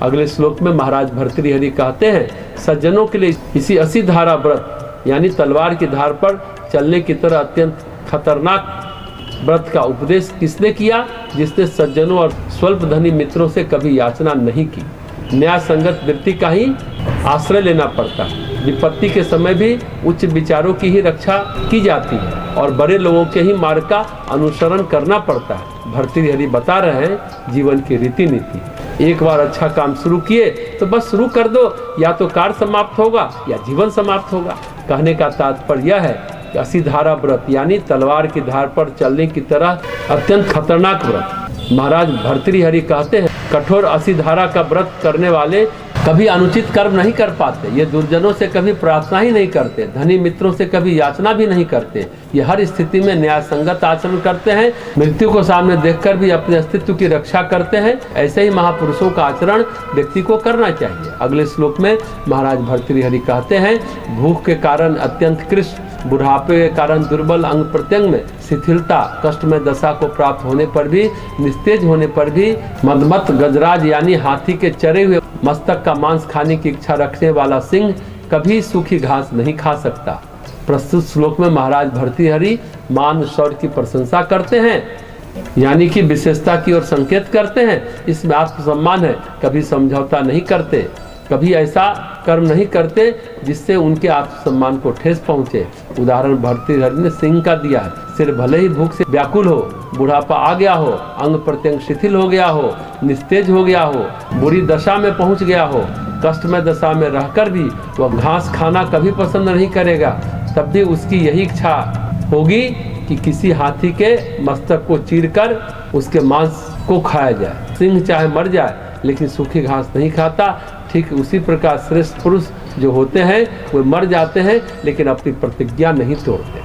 अगले श्लोक में महाराज भर्तृहरि कहते हैं, सज्जनों के लिए इसी 80 धारा व्रत यानी तलवार की धार पर चलने की तरह अत्यंत खतरनाक व्रत का उपदेश किसने किया? जिसने सज्जनों और स्वल्प धनी मित्रों से कभी याचना नहीं की। न्याय संगत वृत्ति का ही आश्रय लेना पड़ता है। विपत्ति के समय भी उच्च विचारों की ही रक्षा की जाती है और बड़े लोगों के ही मार्ग का अनुसरण करना पड़ता है। भर्तृहरि बता रहे हैं जीवन की रीति नीति। एक बार अच्छा काम शुरू किए तो बस शुरू कर दो, या तो कार्य समाप्त होगा या जीवन समाप्त होगा। कहने का तात्पर्य यह है कि 80 धारा व्रत यानी तलवार की धार पर चलने की तरह अत्यंत खतरनाक व्रत। महाराज भर्तृहरि कहते हैं, कठोर 80 धारा का व्रत करने वाले कभी अनुचित कर्म नहीं कर पाते। ये दुर्जनों से कभी प्रार्थना ही नहीं करते, धनी मित्रों से कभी याचना भी नहीं करते। ये हर स्थिति में न्याय संगत आचरण करते हैं, मृत्यु को सामने देखकर भी अपने अस्तित्व की रक्षा करते हैं। ऐसे ही महापुरुषों का आचरण व्यक्ति को करना चाहिए। अगले श्लोक में महाराज भर्तृहरि कहते हैं, भूख के कारण अत्यंत कृष्ण, बुढ़ापे के कारण दुर्बल, अंग प्रत्यंग में शिथिलता, कष्टमय दशा को प्राप्त होने पर भी, निस्तेज होने पर भी, मदमत गजराज यानी हाथी के चरे हुए मस्तक का मांस खाने की इच्छा रखने वाला सिंह कभी सूखी घास नहीं खा सकता। प्रस्तुत श्लोक में महाराज भर्तृहरि मान शौर्य की प्रशंसा करते हैं, यानी कि विशेषता की ओर संकेत करते हैं। इसमें आत्मसम्मान है, कभी समझौता नहीं करते, कभी ऐसा कर्म नहीं करते जिससे उनके आत्मसम्मान को ठेस पहुंचे। उदाहरण भर्तृहरि ने सिंह का दिया है। सिर भले ही भूख से व्याकुल हो, बुढ़ापा आ गया हो, अंग प्रत्यंग शिथिल हो गया हो, निस्तेज हो गया हो, बुरी दशा में पहुंच गया हो, कष्टमय दशा में रहकर भी वह घास खाना कभी पसंद नहीं करेगा। तब भी उसकी यही इच्छा होगी कि किसी हाथी के मस्तक को चीरकर उसके मांस को खाया जाए। सिंह चाहे मर जाए लेकिन सूखी घास नहीं खाता। ठीक उसी प्रकार श्रेष्ठ पुरुष जो होते हैं वे मर जाते हैं लेकिन अपनी प्रतिज्ञा नहीं तोड़ते।